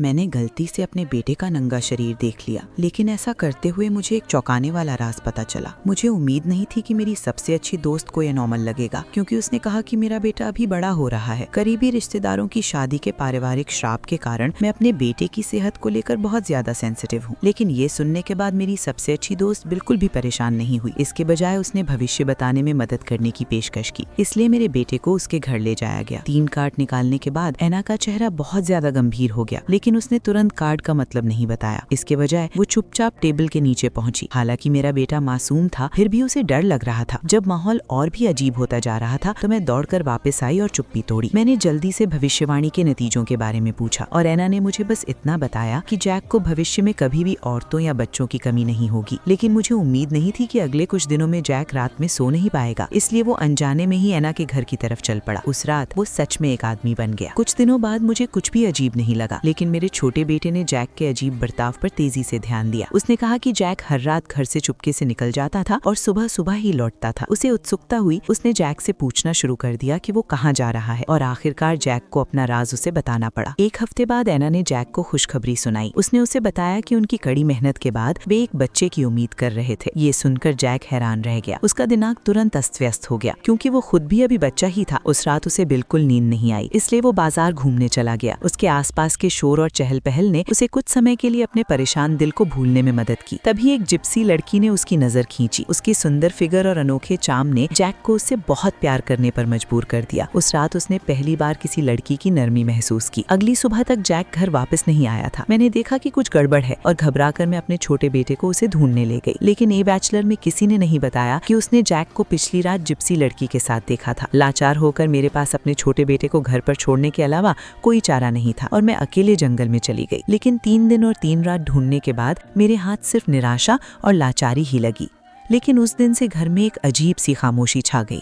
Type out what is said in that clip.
मैंने गलती से अपने बेटे का नंगा शरीर देख लिया, लेकिन ऐसा करते हुए मुझे एक चौंकाने वाला राज पता चला। मुझे उम्मीद नहीं थी कि मेरी सबसे अच्छी दोस्त को यह नॉर्मल लगेगा, क्योंकि उसने कहा कि मेरा बेटा अभी बड़ा हो रहा है। करीबी रिश्तेदारों की शादी के पारिवारिक श्राप के कारण मैं अपने बेटे की सेहत को लेकर बहुत ज्यादा सेंसिटिव हूँ। लेकिन ये सुनने के बाद मेरी सबसे अच्छी दोस्त बिल्कुल भी परेशान नहीं हुई। इसके बजाय उसने भविष्य बताने में मदद करने की पेशकश की। इसलिए मेरे बेटे को उसके घर ले जाया गया। 3 कार्ड निकालने के बाद एना का चेहरा बहुत ज्यादा गंभीर हो गया, लेकिन उसने तुरंत कार्ड का मतलब नहीं बताया। इसके बजाय वो चुपचाप टेबल के नीचे पहुंची। हालांकि मेरा बेटा मासूम था, फिर भी उसे डर लग रहा था। जब माहौल और भी अजीब होता जा रहा था तो मैं दौड़कर वापस आई और चुप्पी तोड़ी। मैंने जल्दी से भविष्यवाणी के नतीजों के बारे में पूछा और एना ने मुझे बस इतना बताया कि जैक को भविष्य में कभी भी औरतों या बच्चों की कमी नहीं होगी। लेकिन मुझे उम्मीद नहीं थी कि अगले कुछ दिनों में जैक रात में सो नहीं पाएगा, इसलिए वो अनजाने में ही एना के घर की तरफ चल पड़ा। उस रात वो सच में एक आदमी बन गया। कुछ दिनों बाद मुझे कुछ भी अजीब नहीं लगा, लेकिन मेरे छोटे बेटे ने जैक के अजीब बर्ताव पर तेजी से ध्यान दिया। उसने कहा कि जैक हर रात घर से चुपके से निकल जाता था और सुबह सुबह ही लौटता था। उसे उत्सुकता हुई। उसने जैक से पूछना शुरू कर दिया कि वो कहाँ जा रहा है, और आखिरकार जैक को अपना राज उसे बताना पड़ा। 1 हफ्ते बाद एना ने जैक को खुशखबरी सुनाई। उसने उसे बताया कि उनकी कड़ी मेहनत के बाद वे एक बच्चे की उम्मीद कर रहे थे। ये सुनकर जैक हैरान रह गया। उसका दिमाग तुरंत अस्त व्यस्त हो गया, क्योंकि वो खुद भी अभी बच्चा ही था। उस रात उसे बिल्कुल नींद नहीं आई, इसलिए वो बाजार घूमने चला गया। उसके आसपास के शोर और चहल पहल ने उसे कुछ समय के लिए अपने परेशान दिल को भूलने में मदद की। तभी एक जिप्सी लड़की ने उसकी नजर खींची। उसकी सुंदर फिगर और अनोखे चार्म ने जैक को उससे बहुत प्यार करने पर मजबूर कर दिया। उस रात उसने पहली बार किसी लड़की की नरमी महसूस की। अगली सुबह तक जैक घर वापस नहीं आया था। मैंने देखा कि कुछ गड़बड़ है और घबराकर मैं अपने छोटे बेटे को उसे ढूंढने ले गई। लेकिन ए बैचलर में किसी ने नहीं बताया कि उसने जैक को पिछली रात जिप्सी लड़की के साथ देखा था। लाचार होकर मेरे पास अपने छोटे बेटे को घर पर छोड़ने के अलावा कोई चारा नहीं था और मैं अकेले जंगल में चली गई। लेकिन 3 दिन और 3 रात ढूंढने के बाद मेरे हाथ सिर्फ निराशा और लाचारी ही लगी। लेकिन उस दिन से घर में एक अजीब सी खामोशी छा गई।